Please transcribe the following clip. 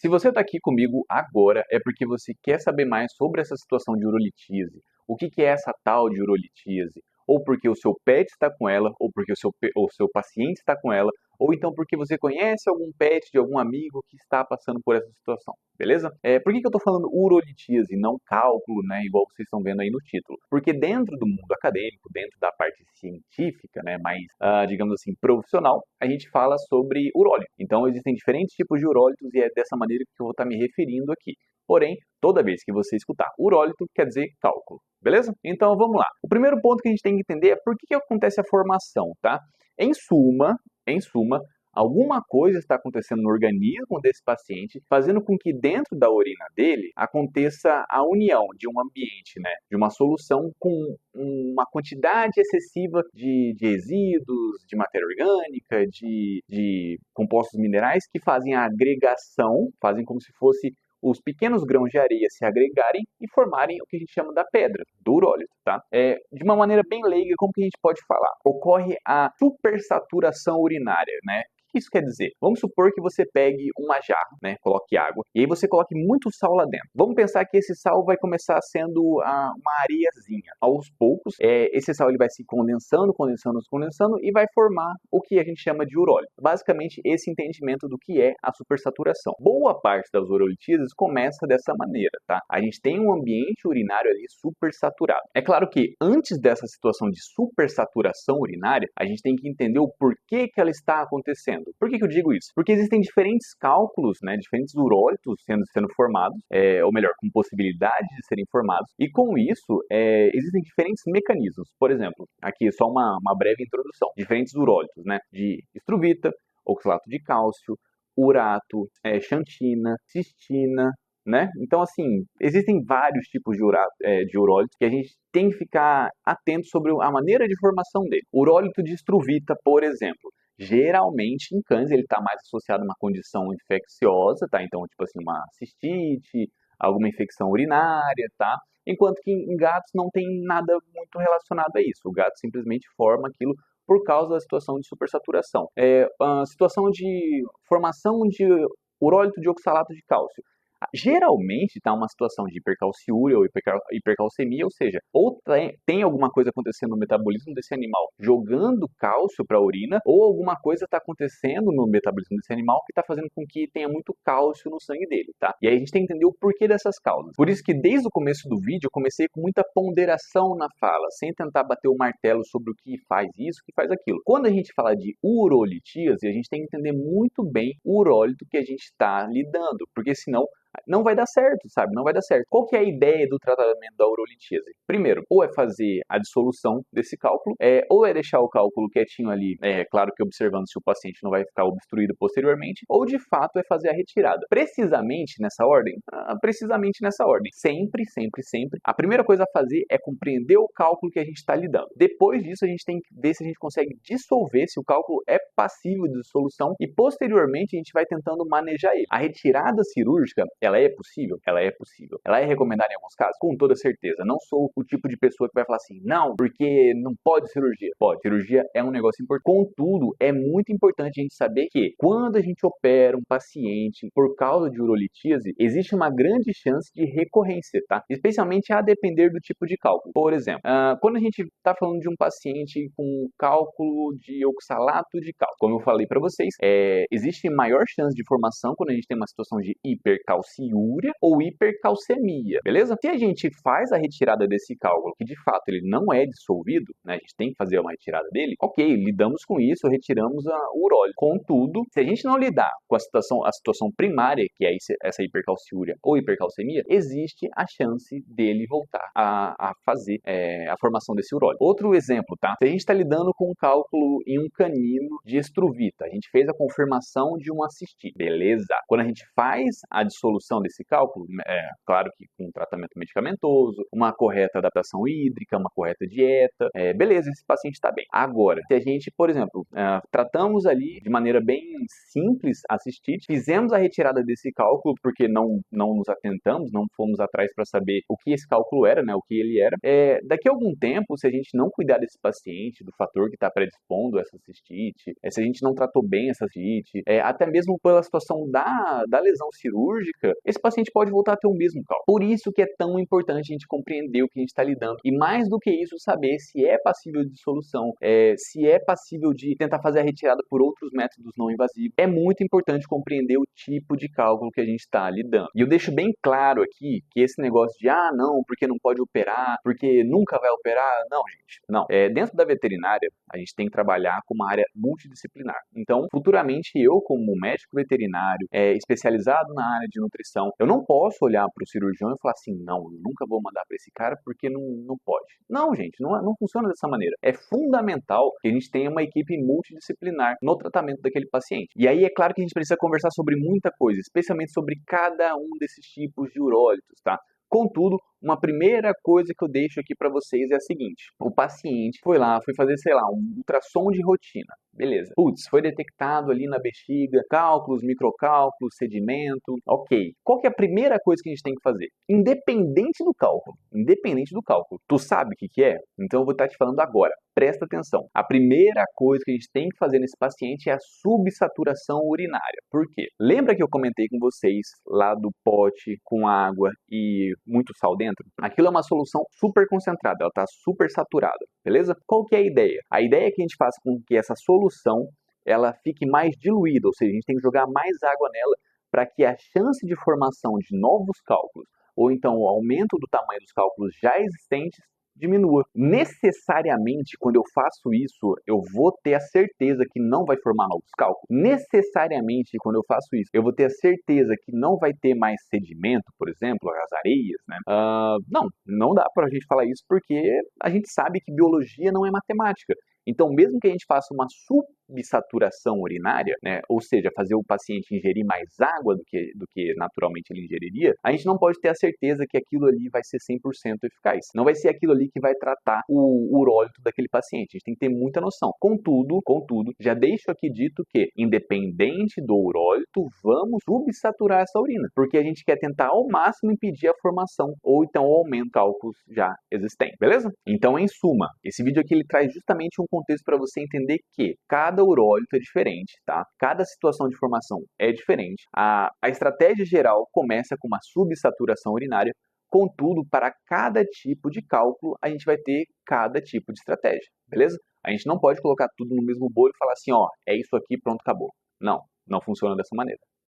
Se você está aqui comigo agora, é porque você quer saber mais sobre essa situação de urolitíase. O que é essa tal de urolitíase? Ou porque o seu pet está com ela, ou porque o seu paciente está com ela, ou então porque você conhece algum pet de algum amigo que está passando por essa situação, beleza? Por que eu estou falando urolitíase e não cálculo, né, igual vocês estão vendo aí no título? Porque dentro do mundo acadêmico, dentro da parte científica, né, mais, digamos assim, profissional, a gente fala sobre urólito. Então, existem diferentes tipos de urólitos e é dessa maneira que eu vou estar me referindo aqui. Porém, toda vez que você escutar urólito, quer dizer cálculo, beleza? Então, vamos lá. O primeiro ponto que a gente tem que entender é por que acontece a formação, tá? Em suma, alguma coisa está acontecendo no organismo desse paciente, fazendo com que dentro da urina dele aconteça a união de um ambiente, né, de uma solução com uma quantidade excessiva de resíduos, de matéria orgânica, de compostos minerais que fazem a agregação, fazem como se fosse os pequenos grãos de areia se agregarem e formarem o que a gente chama da pedra, do urólito, tá? De uma maneira bem leiga, como que a gente pode falar? Ocorre a supersaturação urinária, né? O que isso quer dizer? Vamos supor que você pegue uma jarra, né, coloque água, e aí você coloque muito sal lá dentro. Vamos pensar que esse sal vai começar sendo uma areiazinha. Aos poucos, esse sal ele vai se condensando e vai formar o que a gente chama de urólito. Basicamente, esse entendimento do que é a supersaturação. Boa parte das urolitíases começa dessa maneira, tá? A gente tem um ambiente urinário ali supersaturado. É claro que antes dessa situação de supersaturação urinária, a gente tem que entender o porquê que ela está acontecendo. Por que eu digo isso? Porque existem diferentes cálculos, né, diferentes urólitos sendo formados, ou melhor, com possibilidade de serem formados, e com isso existem diferentes mecanismos. Por exemplo, aqui só uma breve introdução. Diferentes urólitos, né, de estruvita, oxalato de cálcio, urato, xantina, cistina, né? Então, assim, existem vários tipos de urólitos que a gente tem que ficar atento sobre a maneira de formação dele. O urólito de estruvita, por exemplo, geralmente em cães ele está mais associado a uma condição infecciosa, tá? Então, tipo assim, uma cistite, alguma infecção urinária, tá? Enquanto que em gatos não tem nada muito relacionado a isso. O gato simplesmente forma aquilo por causa da situação de supersaturação. A situação de formação de urólito de oxalato de cálcio. Geralmente está uma situação de hipercalciúria ou hipercalcemia, ou seja, ou tem alguma coisa acontecendo no metabolismo desse animal jogando cálcio para a urina, ou alguma coisa está acontecendo no metabolismo desse animal que está fazendo com que tenha muito cálcio no sangue dele, tá? E aí a gente tem que entender o porquê dessas causas. Por isso que desde o começo do vídeo eu comecei com muita ponderação na fala, sem tentar bater o martelo sobre o que faz isso, o que faz aquilo. Quando a gente fala de urolitíase, a gente tem que entender muito bem o urólito que a gente está lidando, porque senão não vai dar certo, sabe? Não vai dar certo. Qual que é a ideia do tratamento da urolitíase? Primeiro, ou é fazer a dissolução desse cálculo, ou é deixar o cálculo quietinho ali, claro que observando se o paciente não vai ficar obstruído posteriormente, ou de fato é fazer a retirada. Precisamente nessa ordem? Precisamente nessa ordem. Sempre, sempre, sempre. A primeira coisa a fazer é compreender o cálculo que a gente está lidando. Depois disso, a gente tem que ver se a gente consegue dissolver, se o cálculo é passível de dissolução, e posteriormente a gente vai tentando manejar ele. A retirada cirúrgica, ela é possível? Ela é possível. Ela é recomendada em alguns casos? Com toda certeza. Não sou o tipo de pessoa que vai falar assim, não, porque não pode cirurgia. Pode, cirurgia é um negócio importante. Contudo, é muito importante a gente saber que quando a gente opera um paciente por causa de urolitíase, existe uma grande chance de recorrência, tá? Especialmente a depender do tipo de cálculo. Por exemplo, quando a gente está falando de um paciente com cálculo de oxalato de cálcio, como eu falei para vocês, existe maior chance de formação quando a gente tem uma situação de hipercalciúria ou hipercalcemia, beleza? Se a gente faz a retirada desse cálculo, que de fato ele não é dissolvido, né, a gente tem que fazer uma retirada dele, ok, lidamos com isso, retiramos o urólito. Contudo, se a gente não lidar com a situação primária, que é essa hipercalciúria ou hipercalcemia, existe a chance dele voltar a fazer a formação desse urólito. Outro exemplo, tá? Se a gente está lidando com um cálculo em um canino de estruvita, a gente fez a confirmação de uma cistite, beleza? Quando a gente faz a dissolução solução desse cálculo? Claro que com tratamento medicamentoso, uma correta adaptação hídrica, uma correta dieta, beleza, esse paciente está bem. Agora, se a gente, por exemplo, tratamos ali de maneira bem simples a cistite, fizemos a retirada desse cálculo porque não nos atentamos, não fomos atrás para saber o que esse cálculo era, né, o que ele era. Daqui a algum tempo, se a gente não cuidar desse paciente, do fator que está predispondo essa cistite, se a gente não tratou bem essa cistite, até mesmo pela situação da lesão cirúrgica, esse paciente pode voltar a ter o mesmo cálculo. Por isso que é tão importante a gente compreender o que a gente está lidando. E mais do que isso, saber se é passível de solução, se é passível de tentar fazer a retirada por outros métodos não invasivos. É muito importante compreender o tipo de cálculo que a gente está lidando. E eu deixo bem claro aqui que esse negócio de, não, porque não pode operar, porque nunca vai operar, não, gente, não. Dentro da veterinária, a gente tem que trabalhar com uma área multidisciplinar. Então, futuramente, eu, como médico veterinário, especializado na área de nutrição, eu não posso olhar para o cirurgião e falar assim, não, eu nunca vou mandar para esse cara porque não pode. Não, gente, não funciona dessa maneira. É fundamental que a gente tenha uma equipe multidisciplinar no tratamento daquele paciente. E aí é claro que a gente precisa conversar sobre muita coisa, especialmente sobre cada um desses tipos de urólitos, tá? Contudo, uma primeira coisa que eu deixo aqui para vocês é a seguinte: o paciente foi fazer, sei lá, um ultrassom de rotina. Beleza. Putz, foi detectado ali na bexiga cálculos, microcálculos, sedimento. Ok. Qual que é a primeira coisa que a gente tem que fazer? Independente do cálculo, tu sabe o que é? Então eu vou estar te falando agora. Presta atenção. A primeira coisa que a gente tem que fazer nesse paciente é a subsaturação urinária. Por quê? Lembra que eu comentei com vocês lá do pote com água e muito sal dentro? Aquilo é uma solução super concentrada, ela está super saturada, beleza? Qual que é a ideia? A ideia é que a gente faça com que essa solução ela fique mais diluída, ou seja, a gente tem que jogar mais água nela para que a chance de formação de novos cálculos ou então o aumento do tamanho dos cálculos já existentes diminua. Necessariamente, quando eu faço isso, eu vou ter a certeza que não vai formar novos cálculos. Necessariamente, quando eu faço isso, eu vou ter a certeza que não vai ter mais sedimento, por exemplo, as areias, né? Não dá pra gente falar isso porque a gente sabe que biologia não é matemática. Então, mesmo que a gente faça uma subsaturação urinária, né, ou seja, fazer o paciente ingerir mais água do que naturalmente ele ingeriria, a gente não pode ter a certeza que aquilo ali vai ser 100% eficaz. Não vai ser aquilo ali que vai tratar o urólito daquele paciente. A gente tem que ter muita noção. Contudo, já deixo aqui dito que, independente do urólito, vamos subsaturar essa urina, porque a gente quer tentar ao máximo impedir a formação ou então o aumento de cálculos já existentes, beleza? Então, em suma, esse vídeo aqui ele traz justamente um contexto para você entender que cada urólito é diferente, tá? Cada situação de formação é diferente. A estratégia geral começa com uma subsaturação urinária, contudo, para cada tipo de cálculo, a gente vai ter cada tipo de estratégia, beleza? A gente não pode colocar tudo no mesmo bolo e falar assim, ó, é isso aqui, pronto, acabou. Não funciona dessa maneira.